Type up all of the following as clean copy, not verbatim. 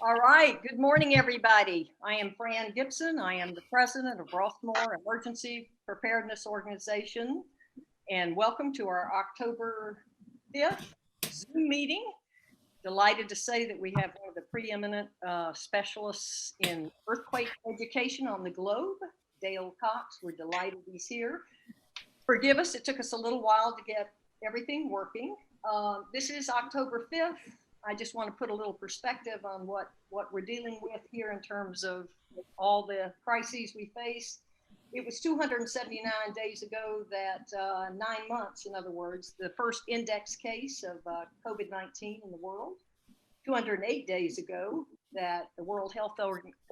All right. Good morning, everybody. I am Fran Gibson. I am the president of Rossmoor Emergency Preparedness Organization, and welcome to our October 5th Zoom meeting. Delighted to say that we have one of the preeminent specialists in earthquake education on the globe, Dale Cox. We're delighted he's here. Forgive us, it took us a little while to get everything working. This is October 5th. I just want to put a little perspective on what we're dealing with here in terms of all the crises we face. It was 279 days ago that 9 months, in other words, the first index case of COVID-19 in the world. 208 days ago that the World Health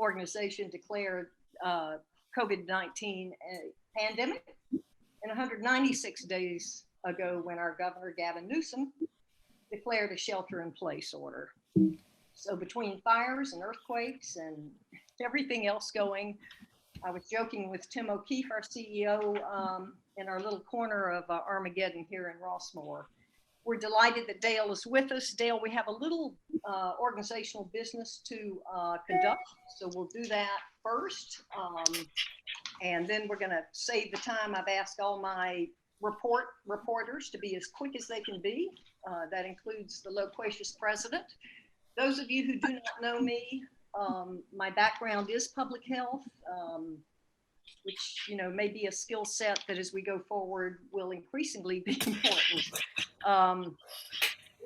Organization declared COVID-19 a pandemic. And 196 days ago when our governor, Gavin Newsom, declared a shelter-in-place order. So between fires and earthquakes and everything else going, I was joking with Tim O'Keefe, our CEO, in our little corner of Armageddon here in Rossmoor. We're delighted that Dale is with us. Dale, we have a little organizational business to conduct, so we'll do that first. And then we're going to save the time. I've asked all my reporters to be as quick as they can be. That includes the loquacious president. Those of you who do not know me, my background is public health, which may be a skill set that as we go forward will increasingly be important.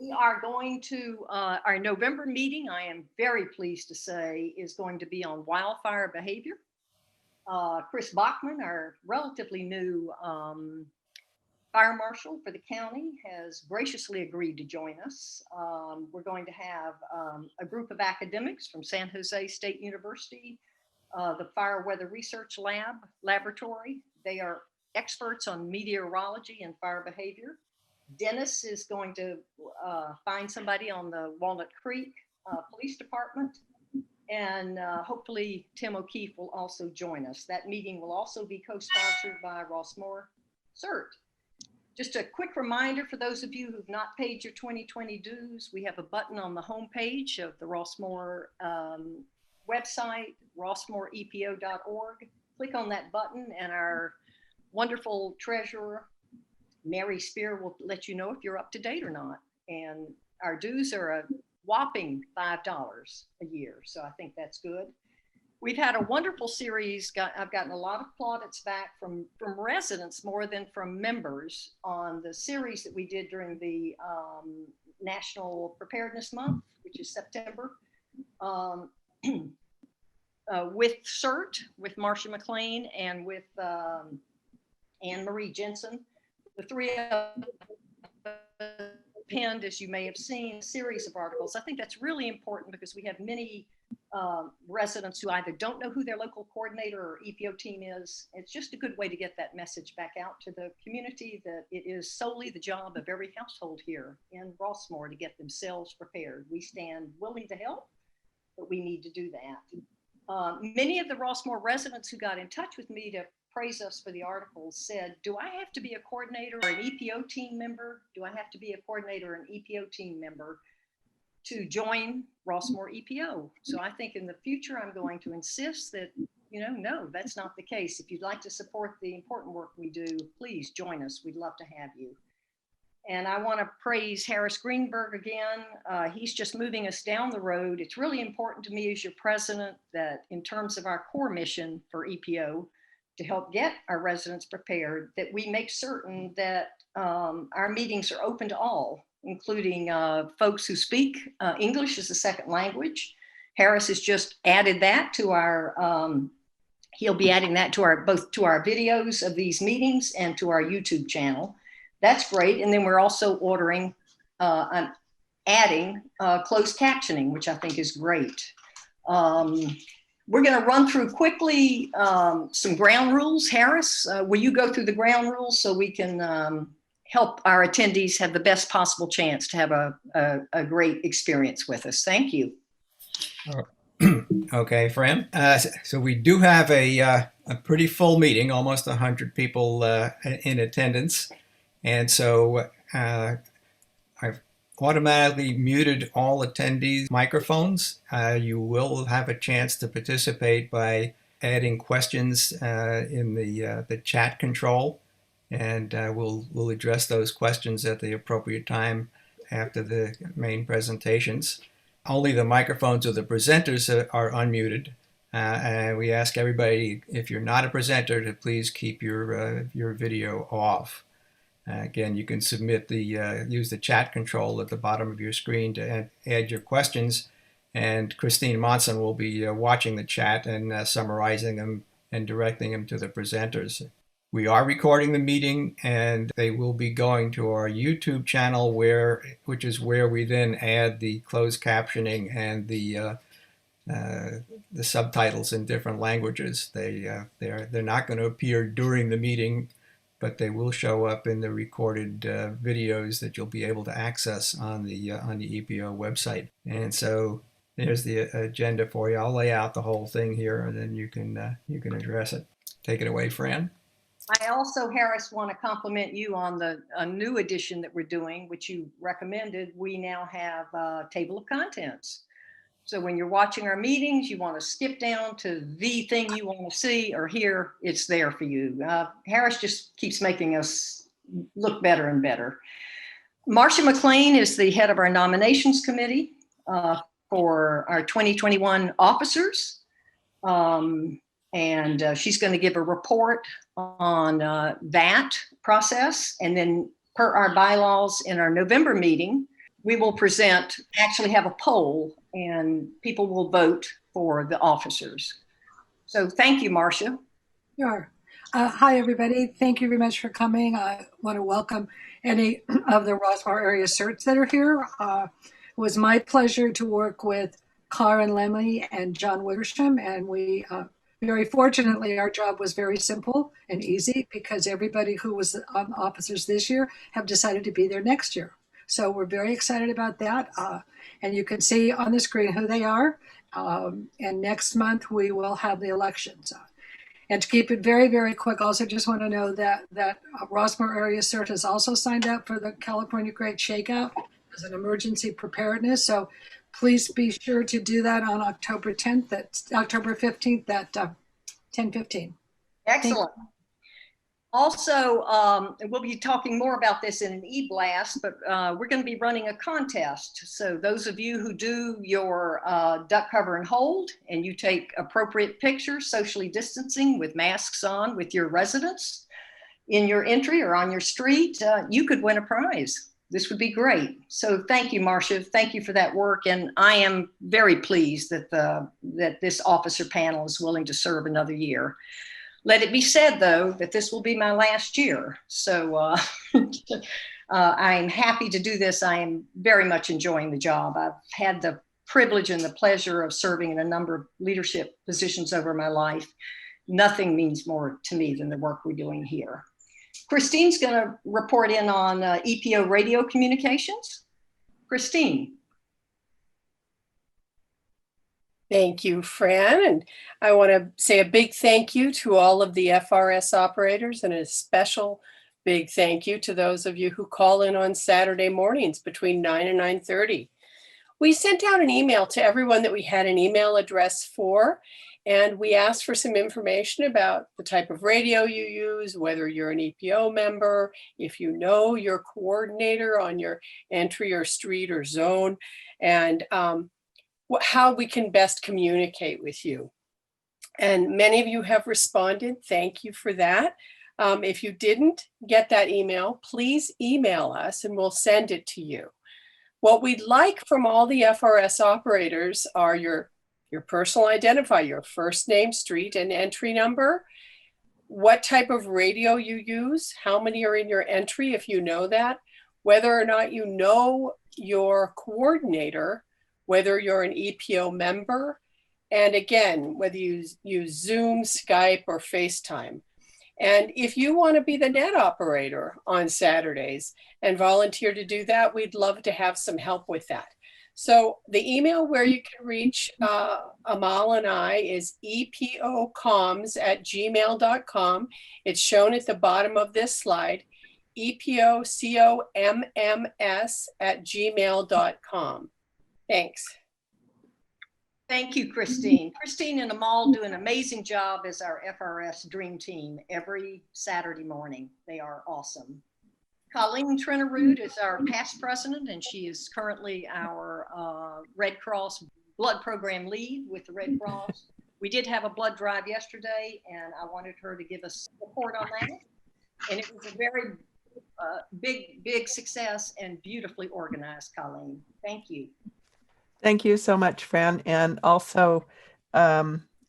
We are going to, our November meeting, I am very pleased to say, is going to be on wildfire behavior. Chris Bachman, our relatively new fire marshal for the county, has graciously agreed to join us. We're going to have a group of academics from San Jose State University, the Fire Weather Research Laboratory. They are experts on meteorology and fire behavior. Dennis is going to find somebody on the Walnut Creek Police Department. And hopefully Tim O'Keefe will also join us. That meeting will also be co-sponsored by Rossmoor CERT. Just a quick reminder for those of you who've not paid your 2020 dues, we have a button on the homepage of the Rossmoor website, rossmoor-epo.org. Click on that button and our wonderful treasurer, Mary Spear, will let you know if you're up to date or not. And our dues are a whopping $5 a year. So I think that's good. We've had a wonderful series. I've gotten a lot of plaudits back from residents more than from members on the series that we did during the National Preparedness Month, which is September, with CERT, with Marcia McLean, and with Anne Marie Jensen. The three of penned, as you may have seen, a series of articles. I think that's really important because we have many residents who either don't know who their local coordinator or EPO team is. It's just a good way to get that message back out to the community that it is solely the job of every household here in Rossmoor to get themselves prepared. We stand willing to help, but we need to do that. Many of the Rossmoor residents who got in touch with me to praise us for the articles said, do I have to be a coordinator or an EPO team member? Do I have to be a coordinator or an EPO team member to join Rossmoor EPO? So I think in the future, I'm going to insist that, no, that's not the case. If you'd like to support the important work we do, please join us. We'd love to have you. And I want to praise Harris Greenberg again. He's just moving us down the road. It's really important to me as your president that in terms of our core mission for EPO, to help get our residents prepared, that we make certain that our meetings are open to all, including folks who speak English as a second language. Harris has just added that to our, he'll be adding that to our, both to our videos of these meetings and to our YouTube channel. That's great. And then we're also adding closed captioning, which I think is great. We're going to run through quickly some ground rules. Harris, will you go through the ground rules so we can help our attendees have the best possible chance to have a great experience with us? Thank you. Okay, Fran. So we do have a pretty full meeting, almost 100 people in attendance. And so automatically muted all attendees' microphones. You will have a chance to participate by adding questions in the chat control, and we'll address those questions at the appropriate time after the main presentations. Only the microphones of the presenters are unmuted, and we ask everybody, if you're not a presenter, to please keep your video off. Again, you can submit use the chat control at the bottom of your screen to add your questions, and Christine Monson will be watching the chat and summarizing them and directing them to the presenters. We are recording the meeting, and they will be going to our YouTube channel, which is where we then add the closed captioning and the subtitles in different languages. They're not going to appear during the meeting, but they will show up in the recorded videos that you'll be able to access on the EPO website. And so there's the agenda for you. I'll lay out the whole thing here, and then you can address it. Take it away, Fran. I also, Harris, want to compliment you on a new edition that we're doing, which you recommended. We now have a table of contents. So when you're watching our meetings, you want to skip down to the thing you want to see or hear, it's there for you. Harris just keeps making us look better and better. Marcia McLean is the head of our nominations committee for our 2021 officers. And she's going to give a report on that process. And then per our bylaws in our November meeting, we will actually have a poll, and people will vote for the officers. So thank you, Marcia. Sure. Hi, everybody. Thank you very much for coming. I want to welcome any of the Rossmoor area certs that are here. It was my pleasure to work with Karen Lemley and John Witterstrom, and we very fortunately, our job was very simple and easy because everybody who was on officers this year have decided to be there next year. So we're very excited about that. And you can see on the screen who they are. And next month we will have the elections. And to keep it very, very quick, also just want to know that Rossmoor area cert has also signed up for the California Great Shakeout as an emergency preparedness. So please be sure to do that on October 10th, October 15th at 10:15. Excellent. Also, we'll be talking more about this in an e-blast, but we're going to be running a contest. So those of you who do your duck cover and hold, and you take appropriate pictures, socially distancing with masks on with your residents in your entry or on your street, you could win a prize. This would be great. So thank you, Marcia. Thank you for that work. And I am very pleased that that this officer panel is willing to serve another year. Let it be said, though, that this will be my last year. So I'm happy to do this. I am very much enjoying the job. I've had the privilege and the pleasure of serving in a number of leadership positions over my life. Nothing means more to me than the work we're doing here. Christine's going to report in on EPO radio communications. Christine. Thank you, Fran. And I want to say a big thank you to all of the FRS operators, and a special big thank you to those of you who call in on Saturday mornings between 9 and 9:30. We sent out an email to everyone that we had an email address for, and we asked for some information about the type of radio you use, whether you're an EPO member, if you know your coordinator on your entry or street or zone, and how we can best communicate with you. And many of you have responded. Thank you for that. If you didn't get that email, please email us and we'll send it to you. What we'd like from all the FRS operators are your personal identifier, your first name, street, and entry number, what type of radio you use, how many are in your entry if you know that, whether or not you know your coordinator, whether you're an EPO member, and again, whether you use Zoom, Skype, or FaceTime. And if you want to be the net operator on Saturdays and volunteer to do that, we'd love to have some help with that. So the email where you can reach Amal and I is epocoms@gmail.com. It's shown at the bottom of this slide. epocomms@gmail.com. Thanks. Thank you, Christine. Christine and Amal do an amazing job as our FRS Dream Team every Saturday morning. They are awesome. Colleen Trennerud is our past president, and she is currently our Red Cross blood program lead with the Red Cross. We did have a blood drive yesterday, and I wanted her to give us a report on that. And it was a very big success and beautifully organized, Colleen. Thank you. Thank you so much, Fran, and also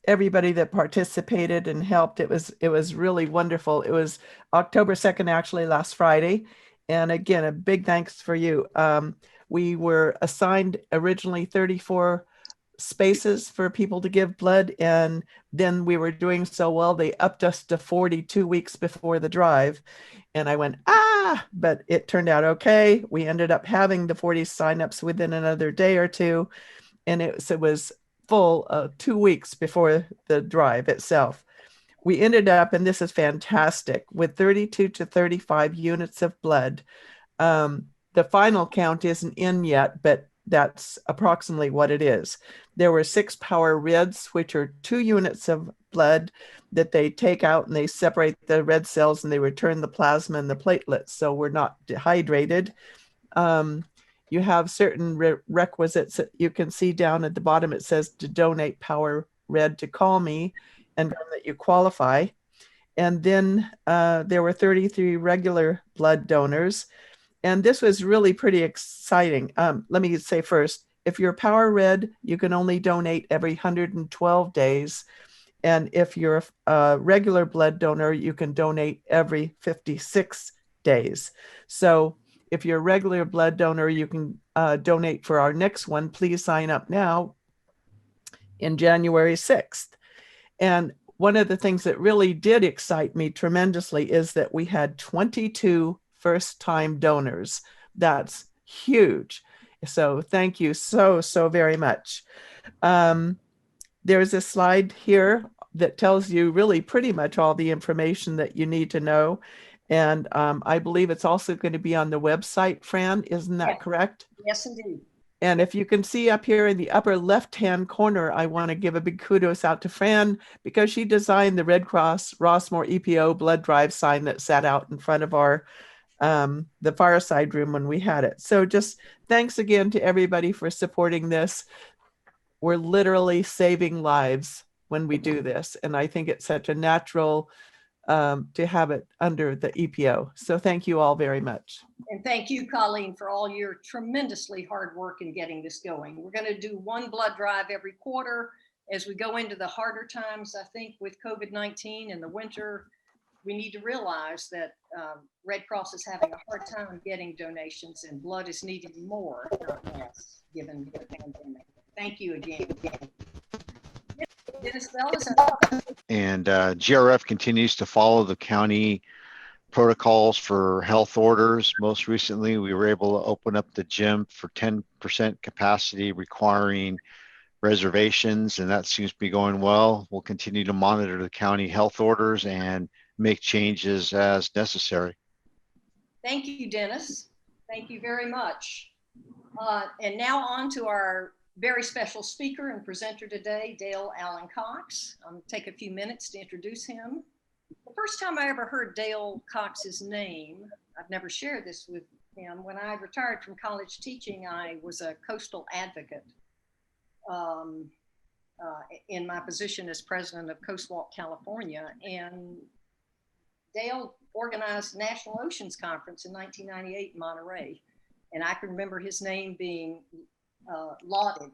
everybody that participated and helped. It was really wonderful. It was October 2nd, actually, last Friday. And again, a big thanks for you. We were assigned originally 34 spaces for people to give blood, and then we were doing so well, they upped us to 42 weeks before the drive. And I went, but it turned out okay. We ended up having the 40 signups within another day or two. And it was full 2 weeks before the drive itself. We ended up, and this is fantastic, with 32 to 35 units of blood. The final count isn't in yet, but that's approximately what it is. There were 6 power reds, which are 2 units of blood that they take out and they separate the red cells and they return the plasma and the platelets. So we're not dehydrated. You have certain requisites that you can see down at the bottom. It says to donate power red to call me and that you qualify. And then there were 33 regular blood donors. And this was really pretty exciting. Let me say first, if you're power red, you can only donate every 112 days. And if you're a regular blood donor, you can donate every 56 days. So if you're a regular blood donor, you can donate for our next one. Please sign up now in January 6th. And one of the things that really did excite me tremendously is that we had 22 first-time donors. That's huge. So thank you so very much. There's a slide here that tells you really pretty much all the information that you need to know. And I believe it's also going to be on the website, Fran, isn't that correct? Yes, indeed. And if you can see up here in the upper left-hand corner, I want to give a big kudos out to Fran because she designed the Red Cross Rossmoor EPO blood drive sign that sat out in front of our the fireside room when we had it. So just thanks again to everybody for supporting this. We're literally saving lives when we do this. And I think it's such a natural to have it under the EPO. So thank you all very much. And thank you, Colleen, for all your tremendously hard work in getting this going. We're going to do one blood drive every quarter as we go into the harder times. I think with COVID-19 in the winter, we need to realize that Red Cross is having a hard time getting donations and blood is needed more, not less, given the pandemic. Thank you again. Dennis Bell is and GRF continues to follow the county protocols for health orders. Most recently, we were able to open up the gym for 10% capacity requiring reservations, and that seems to be going well. We'll continue to monitor the county health orders and make changes as necessary. Thank you, Dennis. Thank you very much. And now on to our very special speaker and presenter today, Dale Allen Cox. I'm going to take a few minutes to introduce him. The first time I ever heard Dale Cox's name, I've never shared this with him. When I retired from college teaching, I was a coastal advocate in my position as president of Coast Walk California. And Dale organized the National Oceans Conference in 1998 in Monterey. And I can remember his name being lauded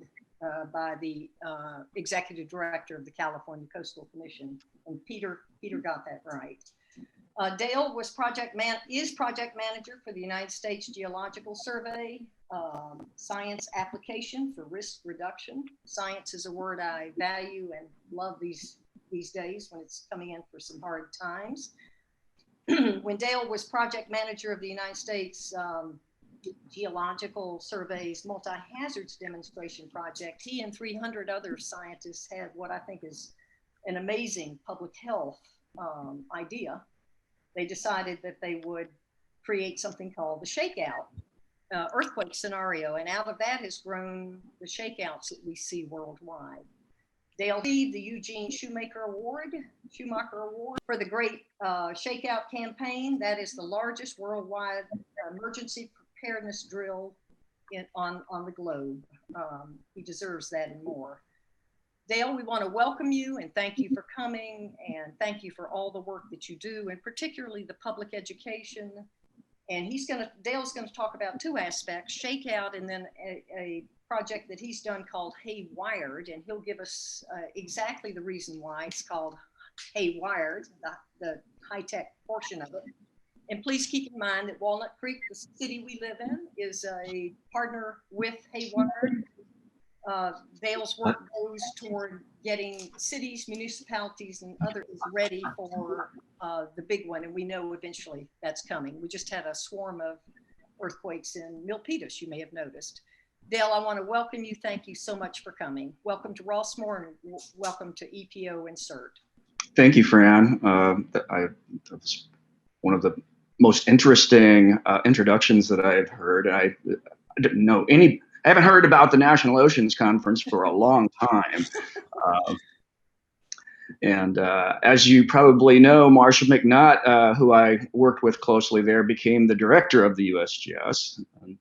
by the executive director of the California Coastal Commission, and Peter got that right. Dale was project manager for the United States Geological Survey, science application for risk reduction. Science is a word I value and love these days when it's coming in for some hard times. When Dale was project manager of the United States Geological Survey's multi-hazards demonstration project, he and 300 other scientists had what I think is an amazing public health idea. They decided that they would create something called the ShakeOut earthquake scenario. And out of that has grown the shakeouts that we see worldwide. Dale received the Eugene Schumacher Award for the Great Shakeout Campaign. That is the largest worldwide emergency preparedness drill on the globe. He deserves that and more. Dale, we want to welcome you and thank you for coming, and thank you for all the work that you do, and particularly the public education. And Dale's going to talk about two aspects, ShakeOut and then a project that he's done called HayWired, and he'll give us exactly the reason why it's called HayWired, the high-tech portion of it. And please keep in mind that Walnut Creek, the city we live in, is a partner with HayWired. Dale's work goes toward getting cities, municipalities, and others ready for the big one, and we know eventually that's coming. We just had a swarm of earthquakes in Milpitas, you may have noticed. Dale, I want to welcome you. Thank you so much for coming. Welcome to Rossmoor and welcome to EPO Insert. Thank you, Fran. That was one of the most interesting introductions that I've heard. I didn't know I haven't heard about the National Oceans Conference for a long time. And as you probably know, Marsha McNutt, who I worked with closely there, became the director of the USGS. And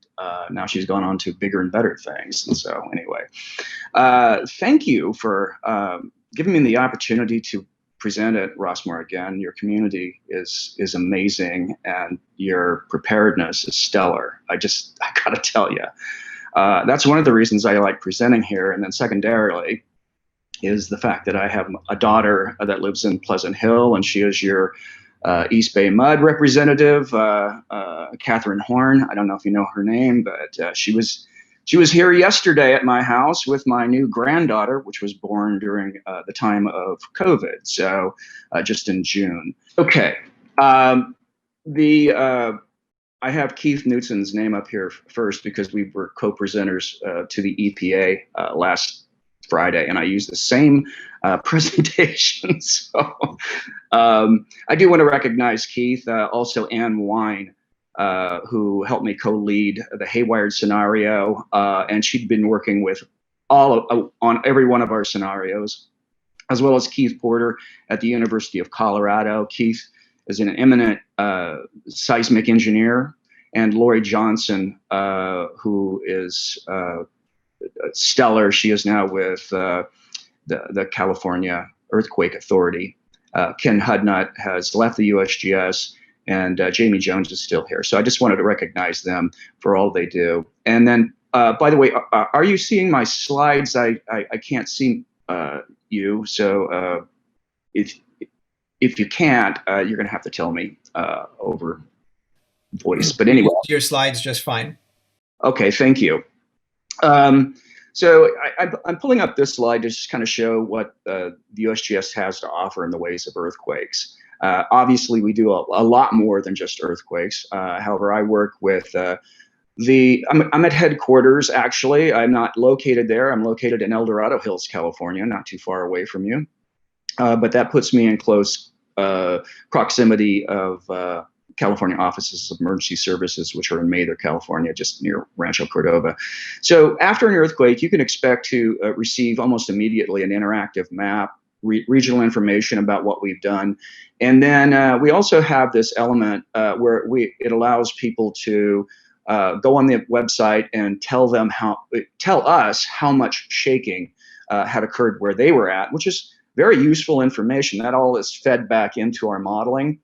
now she's gone on to bigger and better things. And so anyway, thank you for giving me the opportunity to present at Rossmoor again. Your community is amazing, and your preparedness is stellar. I gotta tell you, that's one of the reasons I like presenting here. And then secondarily is the fact that I have a daughter that lives in Pleasant Hill, and she is your East Bay Mud representative, Catherine Horn. I don't know if you know her name, but she was here yesterday at my house with my new granddaughter, which was born during the time of COVID, so just in June. Okay, I have Keith Knutson's name up here first because we were co-presenters to the EPA last Friday, and I used the same presentation. So I do want to recognize Keith, also Ann Wine, who helped me co-lead the HayWired Scenario, and she'd been working with on every one of our scenarios, as well as Keith Porter at the University of Colorado. Keith is an eminent seismic engineer, and Lori Johnson, who is stellar. She is now with the California Earthquake Authority. Ken Hudnut has left the USGS, and Jamie Jones is still here. So I just wanted to recognize them for all they do. And then, by the way, are you seeing my slides? I can't see you. So if you can't, you're going to have to tell me over voice. But anyway, your slides just fine. Okay, thank you. So I'm pulling up this slide to just kind of show what the USGS has to offer in the ways of earthquakes. Obviously, we do a lot more than just earthquakes. However, I work with I'm at headquarters, actually. I'm not located there. I'm located in El Dorado Hills, California, not too far away from you. But that puts me in close proximity of California Offices of Emergency Services, which are in Mather, California, just near Rancho Cordova. So after an earthquake, you can expect to receive almost immediately an interactive map, regional information about what we've done. And then we also have this element where it allows people to go on the website and tell us how much shaking had occurred where they were at, which is very useful information. That all is fed back into our modeling.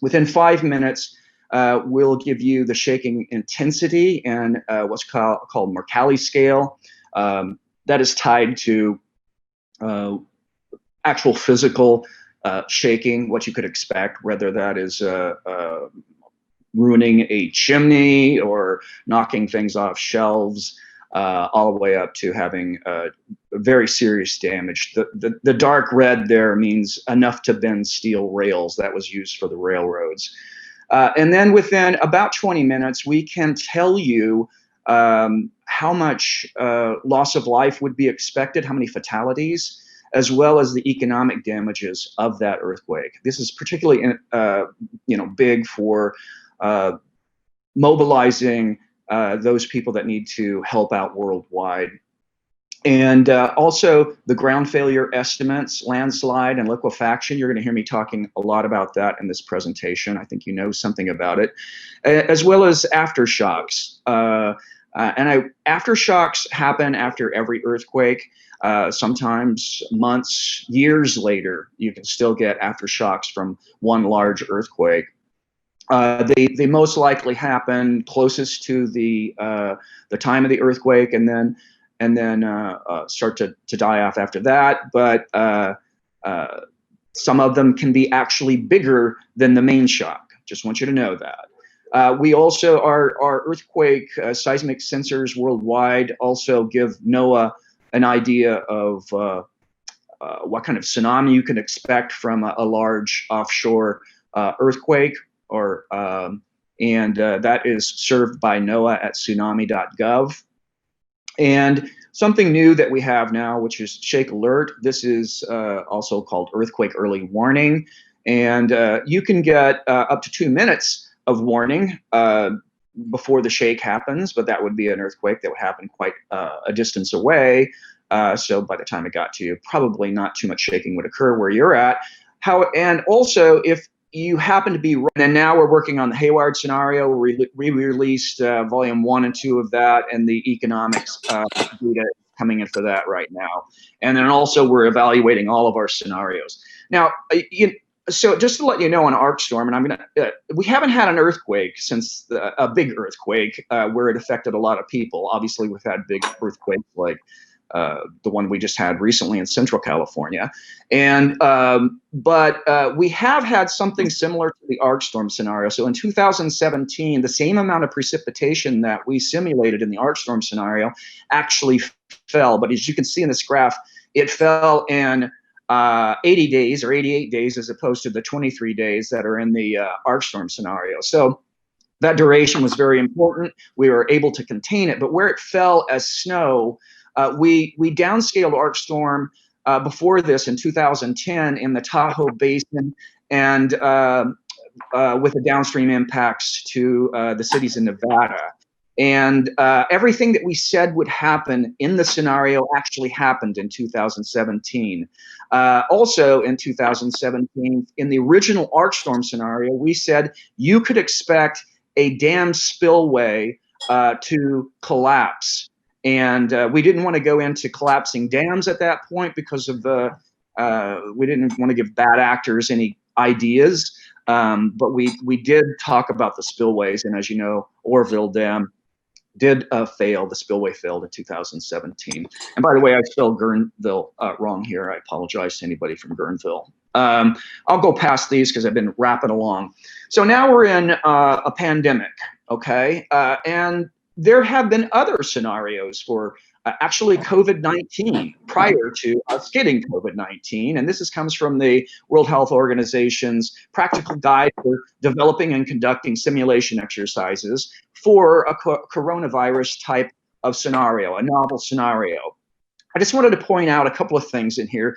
Within 5 minutes, we'll give you the shaking intensity and what's called Mercalli scale. That is tied to actual physical shaking, what you could expect, whether that is ruining a chimney or knocking things off shelves, all the way up to having very serious damage. The dark red there means enough to bend steel rails. That was used for the railroads. And then within about 20 minutes, we can tell you how much loss of life would be expected, how many fatalities, as well as the economic damages of that earthquake. This is particularly big for mobilizing those people that need to help out worldwide. And also the ground failure estimates, landslide and liquefaction. You're going to hear me talking a lot about that in this presentation. I think you know something about it, as well as aftershocks. Aftershocks happen after every earthquake. Sometimes months, years later, you can still get aftershocks from one large earthquake. They most likely happen closest to the time of the earthquake, and then start to die off after that. But some of them can be actually bigger than the main shock. Just want you to know that. We also, our earthquake seismic sensors worldwide also give NOAA an idea of what kind of tsunami you can expect from a large offshore earthquake, or and that is served by NOAA at tsunami.gov. And something new that we have now, which is Shake Alert. This is also called Earthquake Early Warning. And you can get up to 2 minutes of warning before the shake happens, but that would be an earthquake that would happen quite a distance away. So by the time it got to you, probably not too much shaking would occur where you're at. And also, if you happen to be, and now we're working on the HayWired Scenario. We released volume 1 and 2 of that, and the economics data coming in for that right now. And then also we're evaluating all of our scenarios. Now, so just to let you know on ArcStorm, and we haven't had an earthquake since a big earthquake where it affected a lot of people. Obviously, we've had big earthquakes like the one we just had recently in Central California. And but we have had something similar to the ArcStorm scenario. So in 2017, the same amount of precipitation that we simulated in the ArcStorm scenario actually fell. But as you can see in this graph, it fell in 80 days or 88 days as opposed to the 23 days that are in the ArcStorm scenario. So that duration was very important. We were able to contain it, but where it fell as snow, we downscaled ArcStorm before this in 2010 in the Tahoe Basin, and with the downstream impacts to the cities in Nevada. And everything that we said would happen in the scenario actually happened in 2017. Also in 2017, in the original ArcStorm scenario, we said you could expect a dam spillway to collapse. And we didn't want to go into collapsing dams at that point because of the, we didn't want to give bad actors any ideas. But we did talk about the spillways. And as you know, Orville Dam did fail. The spillway failed in 2017. And by the way, I spelled Guerneville wrong here. I apologize to anybody from Guerneville. I'll go past these because I've been rapping along. So now we're in a pandemic, okay? And there have been other scenarios for actually COVID-19 prior to us getting COVID-19. And this comes from the World Health Organization's practical guide for developing and conducting simulation exercises for a coronavirus type of scenario, a novel scenario. I just wanted to point out a couple of things in here,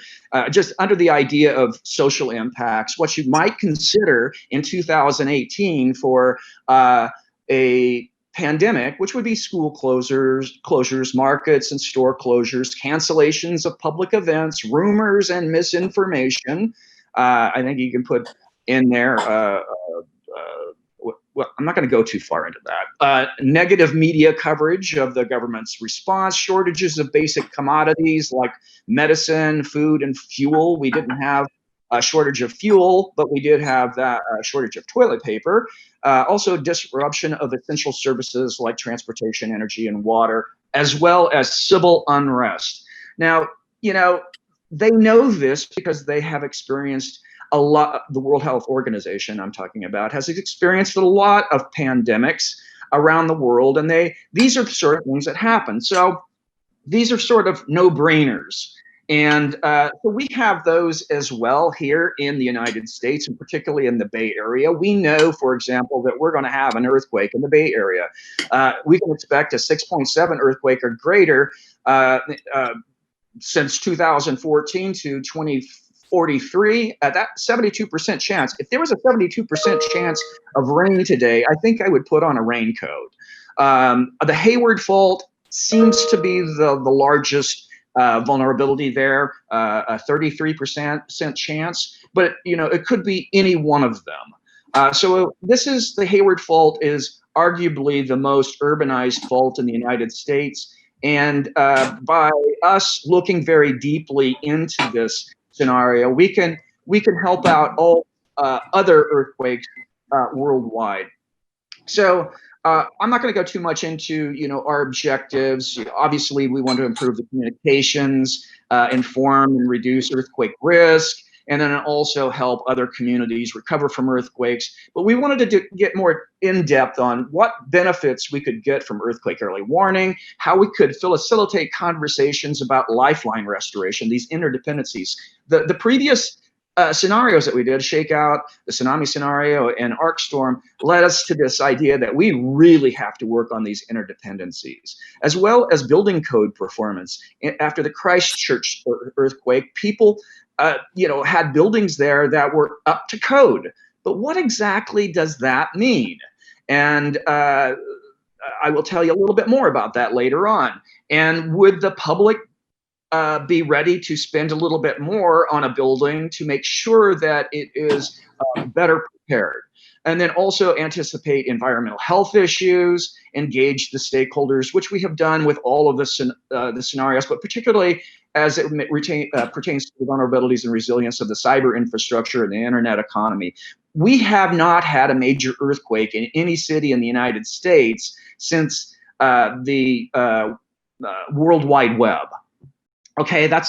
just under the idea of social impacts, what you might consider in 2018 for a pandemic, which would be school closures, markets and store closures, cancellations of public events, rumors and misinformation. I think you can put in there, well, I'm not going to go too far into that. Negative media coverage of the government's response, shortages of basic commodities like medicine, food, and fuel. We didn't have a shortage of fuel, but we did have that shortage of toilet paper. Also disruption of essential services like transportation, energy, and water, as well as civil unrest. Now, you know, they know this because they have experienced a lot. The World Health Organization I'm talking about has experienced a lot of pandemics around the world, and these are the sort of things that happen. So these are sort of no-brainers. And so we have those as well here in the United States, and particularly in the Bay Area. We know, for example, that we're going to have an earthquake in the Bay Area. We can expect a 6.7 earthquake or greater since 2014 to 43, that 72% chance. If there was a 72% chance of rain today, I think I would put on a raincoat. The HayWired fault seems to be the largest vulnerability there, a 33% chance, but it could be any one of them. So this is the HayWierd fault is arguably the most urbanized fault in the United States. And by us looking very deeply into this scenario, we can help out all other earthquakes worldwide. So I'm not going to go too much into our objectives. Obviously, we want to improve the communications, inform and reduce earthquake risk, and then also help other communities recover from earthquakes. But we wanted to get more in-depth on what benefits we could get from earthquake early warning, how we could facilitate conversations about lifeline restoration, these interdependencies. The previous scenarios that we did, ShakeOut, the tsunami scenario, and ArcStorm, led us to this idea that we really have to work on these interdependencies, as well as building code performance. After the Christchurch earthquake, people had buildings there that were up to code. But what exactly does that mean? And I will tell you a little bit more about that later on. And would the public be ready to spend a little bit more on a building to make sure that it is better prepared? And then also anticipate environmental health issues, engage the stakeholders, which we have done with all of the scenarios, but particularly as it pertains to the vulnerabilities and resilience of the cyber infrastructure and the internet economy. We have not had a major earthquake in any city in the United States since the World Wide Web. Okay, that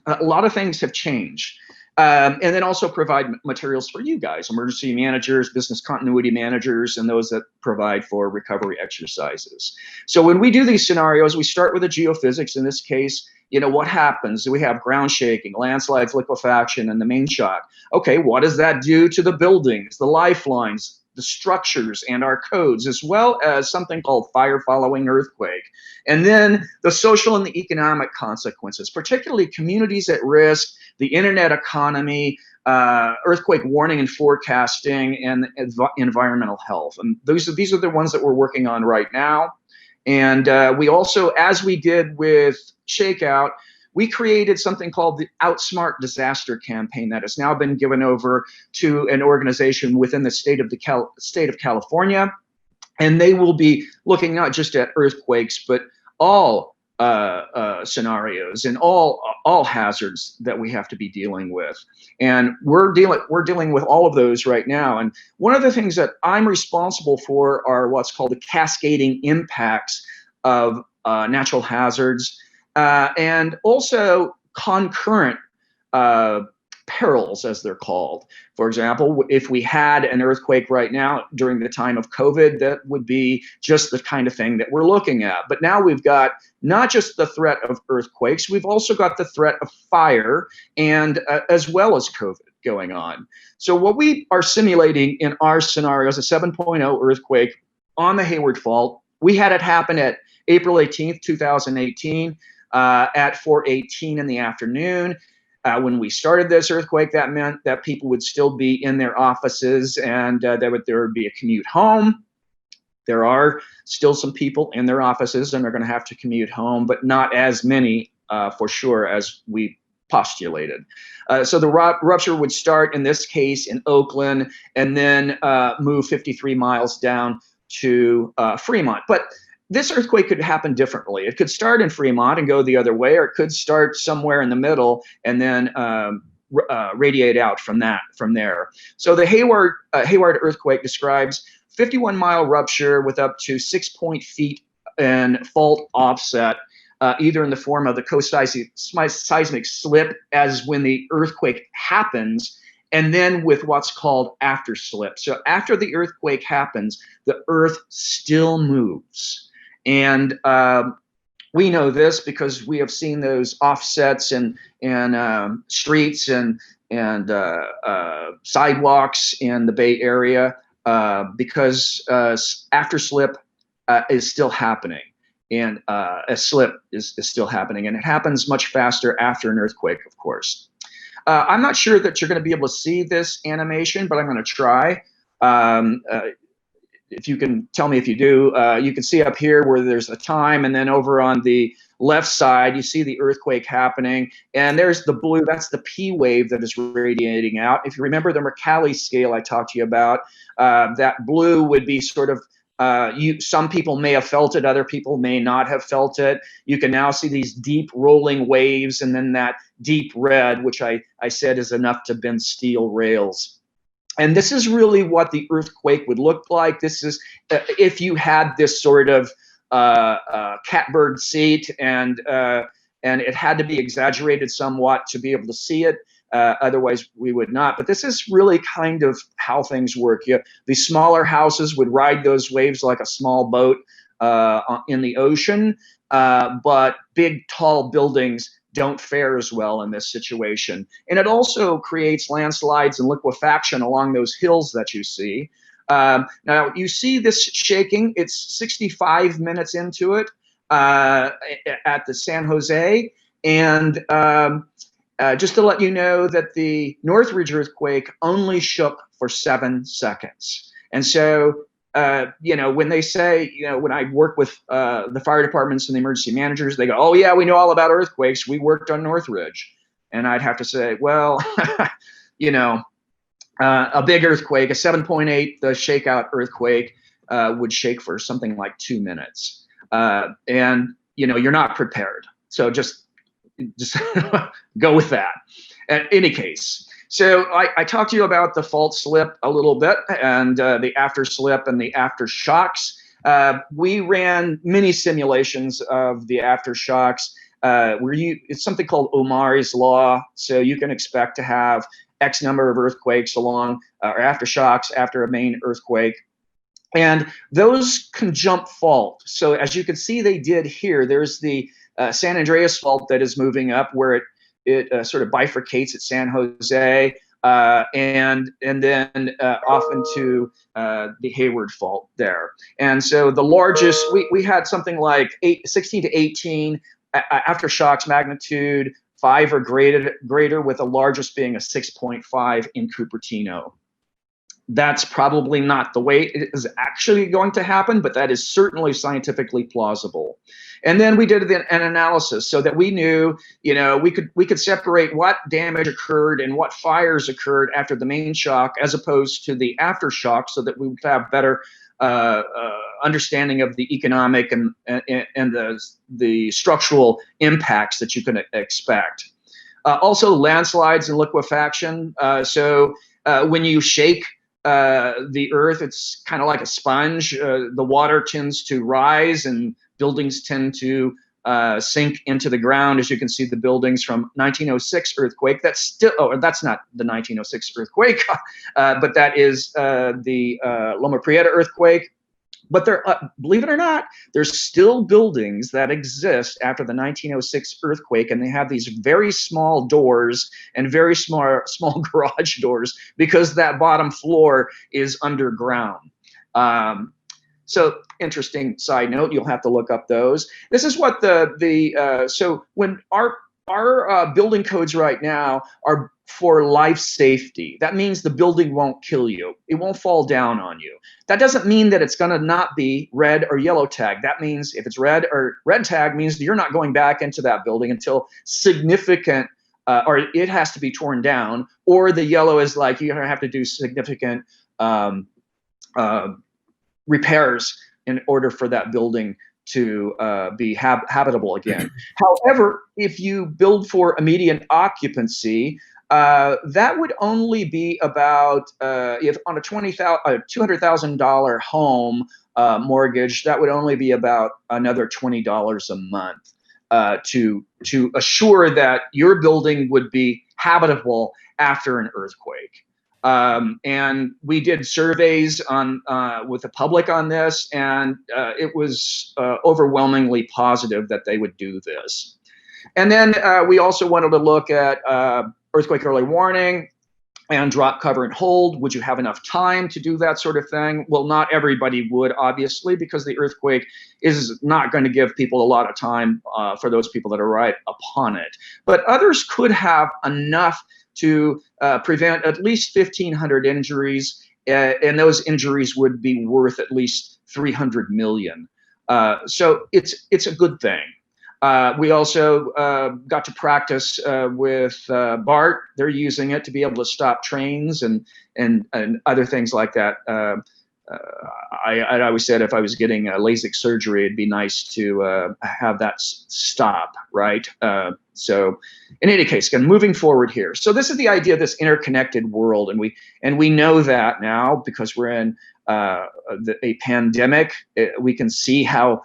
a lot of things have changed. And then also provide materials for you guys, emergency managers, business continuity managers, and those that provide for recovery exercises. So when we do these scenarios, we start with the geophysics. In this case, what happens? We have ground shaking, landslides, liquefaction, and the main shock. Okay, what does that do to the buildings, the lifelines, the structures, and our codes, as well as something called fire following earthquake? And then the social and the economic consequences, particularly communities at risk, the internet economy, earthquake warning and forecasting, and environmental health. And these are the ones that we're working on right now. And we also, as we did with ShakeOut, we created something called the Outsmart Disaster Campaign that has now been given over to an organization within the state of California. And they will be looking not just at earthquakes, but all scenarios and all hazards that we have to be dealing with. And we're dealing with all of those right now. And one of the things that I'm responsible for are what's called the cascading impacts of natural hazards, and also concurrent perils, as they're called. For example, if we had an earthquake right now during the time of COVID, that would be just the kind of thing that we're looking at. But now we've got not just the threat of earthquakes, we've also got the threat of fire and as well as COVID going on. So what we are simulating in our scenario is a 7.0 earthquake on the HayWierd Fault. We had it happen at April 18th, 2018 at 4:18 in the afternoon. When we started this earthquake, that meant that people would still be in their offices and there would be a commute home. There are still some people in their offices and they're going to have to commute home, but not as many for sure as we postulated. So the rupture would start in this case in Oakland and then move 53 miles down to Fremont. But this earthquake could happen differently. It could start in Fremont and go the other way, or it could start somewhere in the middle and then radiate out from there. So the HayWierd earthquake describes 51-mile rupture with up to 6 feet in fault offset, either in the form of the seismic slip as when the earthquake happens, and then with what's called after slip. So after the earthquake happens, the earth still moves. And we know this because we have seen those offsets in streets and sidewalks in the Bay Area because after slip is still happening, and a slip is still happening, and it happens much faster after an earthquake, of course. I'm not sure that you're going to be able to see this animation, but I'm going to try. If you can tell me if you do, you can see up here where there's a time, and then over on the left side, you see the earthquake happening, and there's the blue, that's the P wave that is radiating out. If you remember the Mercalli scale I talked to you about, that blue would be sort of, some people may have felt it, other people may not have felt it. You can now see these deep rolling waves, and then that deep red, which I said is enough to bend steel rails. And this is really what the earthquake would look like. This is if you had this sort of catbird seat, and it had to be exaggerated somewhat to be able to see it. Otherwise, we would not. But this is really kind of how things work. The smaller houses would ride those waves like a small boat in the ocean, but big, tall buildings don't fare as well in this situation. And it also creates landslides and liquefaction along those hills that you see. Now, you see this shaking. It's 65 minutes into it at the San Jose. And just to let you know that the Northridge earthquake only shook for 7 seconds. And so, when they say, when I work with the fire departments and the emergency managers, they go, "Oh yeah, we know all about earthquakes. We worked on Northridge." And I'd have to say, well, a big earthquake, a 7.8, the ShakeOut earthquake would shake for something like 2 minutes. And, you're not prepared. So just go with that. In any case. So I talked to you about the fault slip a little bit, and the after slip and the aftershocks. We ran many simulations of the aftershocks. It's something called Omari's law. So you can expect to have X number of earthquakes along or aftershocks after a main earthquake. And those can jump fault. So as you can see, they did here. There's the San Andreas fault that is moving up, where it sort of bifurcates at San Jose, and then off into the HayWired fault there. And so the largest, we had something like 16 to 18 aftershocks magnitude 5 or greater, with the largest being a 6.5 in Cupertino. That's probably not the way it is actually going to happen, but that is certainly scientifically plausible. And then we did an analysis so that we knew, we could separate what damage occurred and what fires occurred after the main shock as opposed to the aftershock, so that we would have better understanding of the economic and the structural impacts that you can expect. Also, landslides and liquefaction. So when you shake the earth, it's kind of like a sponge. The water tends to rise and buildings tend to sink into the ground. As you can see, the buildings from 1906 earthquake, that's not the 1906 earthquake, but that is the Loma Prieta earthquake. But believe it or not, there's still buildings that exist after the 1906 earthquake, and they have these very small doors and very small garage doors because that bottom floor is underground. So interesting side note, you'll have to look up those. This is what so when our building codes right now are for life safety. That means the building won't kill you. It won't fall down on you. That doesn't mean that it's going to not be red or yellow tag. That means if it's red tag means you're not going back into that building until significant, or it has to be torn down, or the yellow is like you're going to have to do significant repairs in order for that building to be habitable again. However, if you build for immediate occupancy, that would only be about, if on a $200,000 home mortgage, that would only be about another $20 a month to assure that your building would be habitable after an earthquake. And we did surveys with the public on this, and it was overwhelmingly positive that they would do this. And then we also wanted to look at earthquake early warning and drop, cover, and hold. Would you have enough time to do that sort of thing? Well, not everybody would, obviously, because the earthquake is not going to give people a lot of time for those people that are right upon it. But others could have enough to prevent at least 1,500 injuries, and those injuries would be worth at least 300 million. So it's a good thing. We also got to practice with BART. They're using it to be able to stop trains and other things like that. I always said if I was getting LASIK surgery, it'd be nice to have that stop, right? So in any case, again, moving forward here. So this is the idea of this interconnected world, and we know that now because we're in a pandemic. We can see how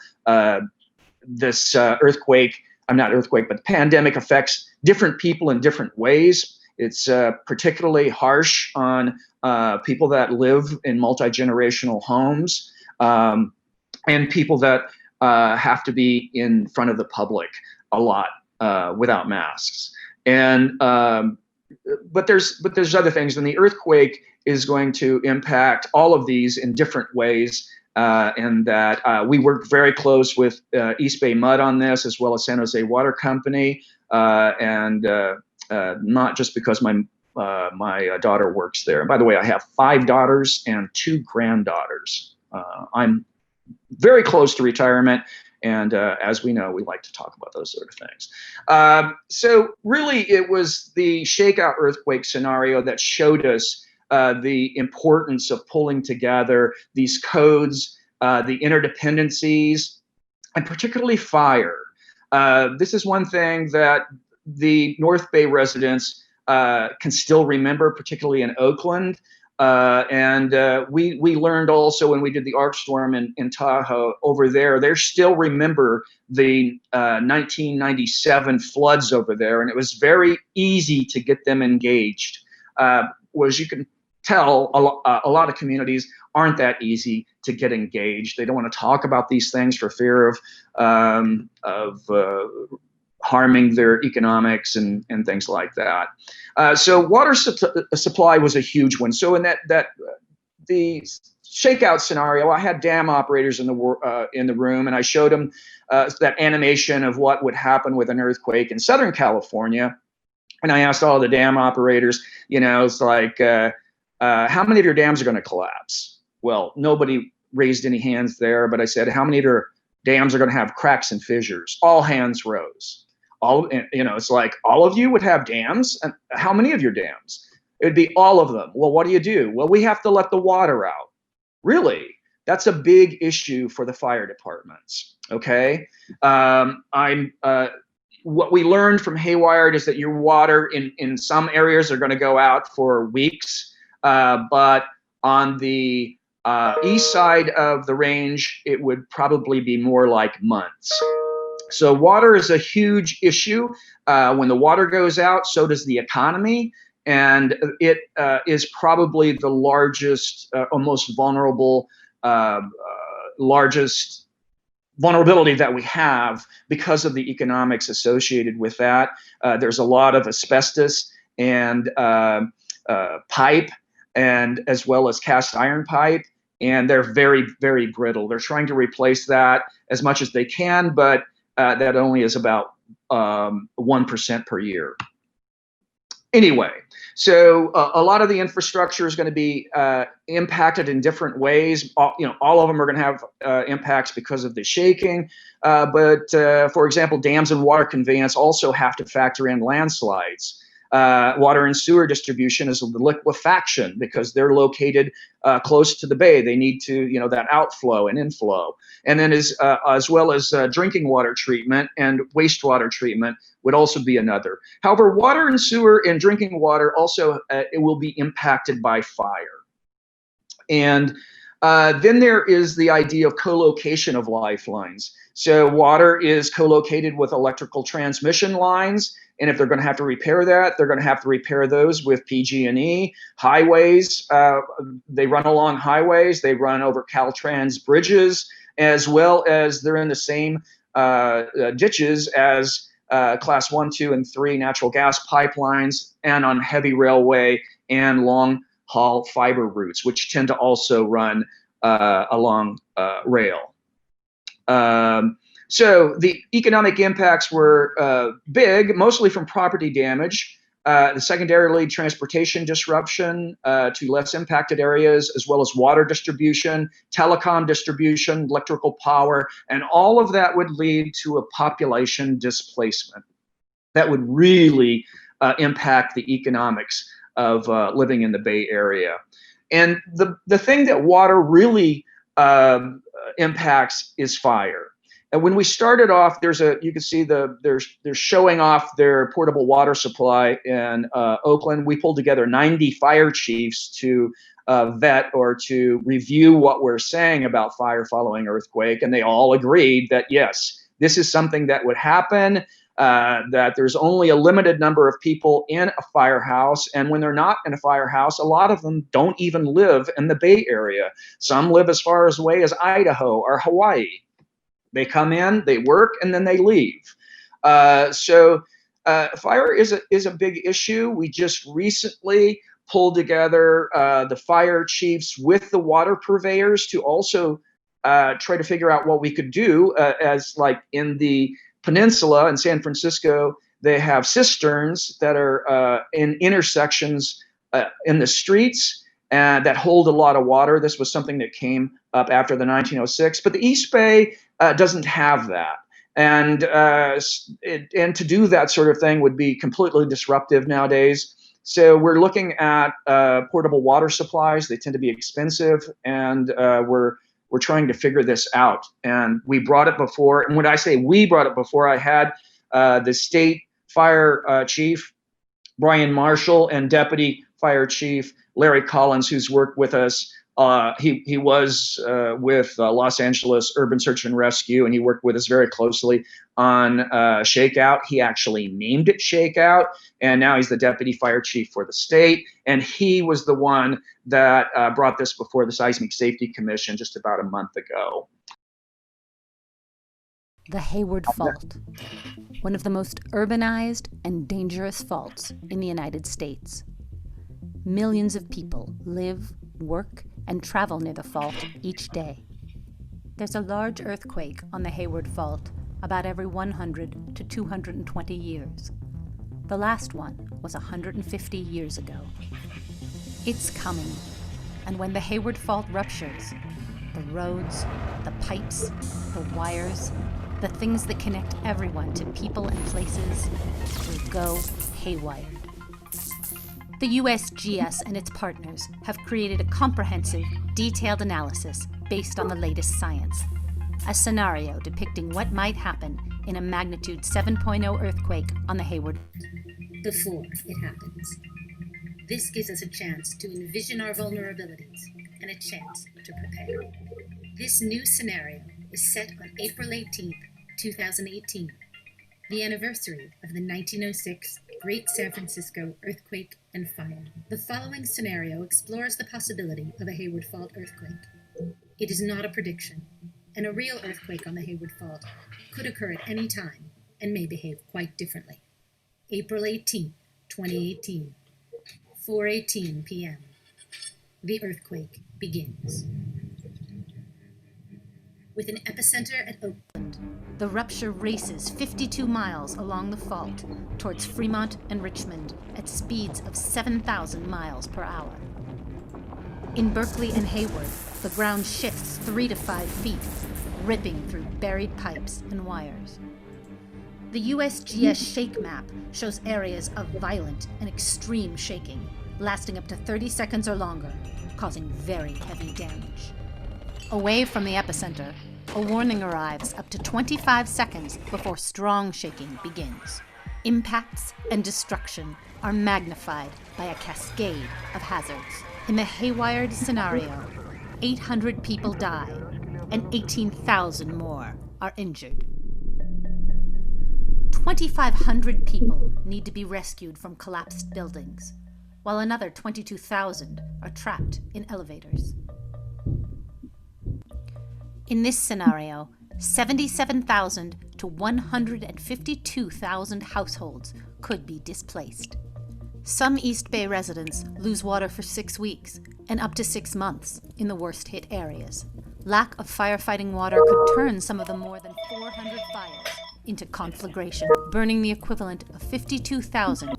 this but pandemic affects different people in different ways. It's particularly harsh on people that live in multi-generational homes and people that have to be in front of the public a lot without masks. And but there's other things, and the earthquake is going to impact all of these in different ways. And that we work very close with East Bay Mud on this, as well as San Jose Water Company, and not just because my daughter works there. And by the way, I have 5 daughters and 2 granddaughters. I'm very close to retirement, and as we know, we like to talk about those sort of things. So really, it was the ShakeOut earthquake scenario that showed us the importance of pulling together these codes, the interdependencies, and particularly fire. This is one thing that the North Bay residents can still remember, particularly in Oakland. And we learned also when we did the arc storm in Tahoe over there, they still remember the 1997 floods over there. And it was very easy to get them engaged. As you can tell, a lot of communities aren't that easy to get engaged. They don't want to talk about these things for fear of harming their economics and things like that. So water supply was a huge one. So in the ShakeOut scenario, I had dam operators in the room, and I showed them that animation of what would happen with an earthquake in Southern California. And I asked all the dam operators, it's like, how many of your dams are going to collapse? Well, nobody raised any hands there, but I said, how many of your dams are going to have cracks and fissures? All hands rose. It's like all of you would have dams. And how many of your dams? It'd be all of them. Well, what do? Well, we have to let the water out. Really? That's a big issue for the fire departments. Okay. What we learned from HayWired is that your water in some areas are going to go out for weeks, but on the east side of the range, it would probably be more like months. So water is a huge issue. When the water goes out, so does the economy. And it is probably the largest or most vulnerable, largest vulnerability that we have because of the economics associated with that. There's a lot of asbestos and pipe, and as well as cast iron pipe, and they're very, very brittle. They're trying to replace that as much as they can, but that only is about 1% per year. Anyway, so a lot of the infrastructure is going to be impacted in different ways. All of them are going to have impacts because of the shaking. But for example, dams and water conveyance also have to factor in landslides. Water and sewer distribution is the liquefaction because they're located close to the bay. They need to, that outflow and inflow. And then as well as drinking water treatment and wastewater treatment would also be another. However, water and sewer and drinking water also, it will be impacted by fire. And then there is the idea of co-location of lifelines. So water is co-located with electrical transmission lines. And if they're going to have to repair that, they're going to have to repair those with PG&E. Highways, they run along highways. They run over Caltrans bridges, as well as they're in the same ditches as class 1, 2, and 3 natural gas pipelines, and on heavy railway and long haul fiber routes, which tend to also run along rail. So the economic impacts were big, mostly from property damage. Secondarily, transportation disruption to less impacted areas, as well as water distribution, telecom distribution, electrical power, and all of that would lead to a population displacement that would really impact the economics of living in the Bay Area. And the thing that water really impacts is fire. And when we started off, you can see they're showing off their portable water supply in Oakland. We pulled together 90 fire chiefs to vet or to review what we're saying about fire following earthquake, and they all agreed that yes, this is something that would happen. That there's only a limited number of people in a firehouse, and when they're not in a firehouse, a lot of them don't even live in the Bay Area. Some live as far away as Idaho or Hawaii. They come in, they work, and then they leave. So fire is a big issue. We just recently pulled together the fire chiefs with the water purveyors to also try to figure out what we could do, as like in the Peninsula in San Francisco, they have cisterns that are in intersections in the streets that hold a lot of water. This was something that came up after the 1906, but the East Bay doesn't have that. And to do that sort of thing would be completely disruptive nowadays. So we're looking at portable water supplies. They tend to be expensive, and we're trying to figure this out. And we brought it before. And when I say we brought it before, I had the state fire chief, Brian Marshall, and deputy fire chief, Larry Collins, who's worked with us. He was with Los Angeles Urban Search and Rescue, and he worked with us very closely on ShakeOut. He actually named it ShakeOut, and now he's the deputy fire chief for the state. And he was the one that brought this before the Seismic Safety Commission just about a month ago. The HayWired Fault, one of the most urbanized and dangerous faults in the United States. Millions of people live, work, and travel near the fault each day. There's a large earthquake on the HayWired Fault about every 100 to 220 years. The last one was 150 years ago. It's coming, and when the HayWired Fault ruptures, the roads, the pipes, the wires, the things that connect everyone to people and places will go haywire. The USGS and its partners have created a comprehensive, detailed analysis based on the latest science. A scenario depicting what might happen in a magnitude 7.0 earthquake on the HayWired before it happens. This gives us a chance to envision our vulnerabilities and a chance to prepare. This new scenario is set on April 18th, 2018, the anniversary of the 1906 Great San Francisco earthquake and fire. The following scenario explores the possibility of a HayWired Fault earthquake. It is not a prediction, and a real earthquake on the HayWired Fault could occur at any time and may behave quite differently. April 18, 2018, 4:18 p.m. The earthquake begins. With an epicenter at Oakland, the rupture races 52 miles along the fault towards Fremont and Richmond at speeds of 7,000 miles per hour. In Berkeley and Hayward, the ground shifts 3 to 5 feet, ripping through buried pipes and wires. The USGS shake map shows areas of violent and extreme shaking, lasting up to 30 seconds or longer, causing very heavy damage. Away from the epicenter, a warning arrives up to 25 seconds before strong shaking begins. Impacts and destruction are magnified by a cascade of hazards. In the HayWired scenario, 800 people die and 18,000 more are injured. 2,500 people need to be rescued from collapsed buildings, while another 22,000 are trapped in elevators. In this scenario, 77,000 to 152,000 households could be displaced. Some East Bay residents lose water for 6 weeks and up to 6 months in the worst hit areas. Lack of firefighting water could turn some of the more than 400 fires into conflagration, burning the equivalent of 52,000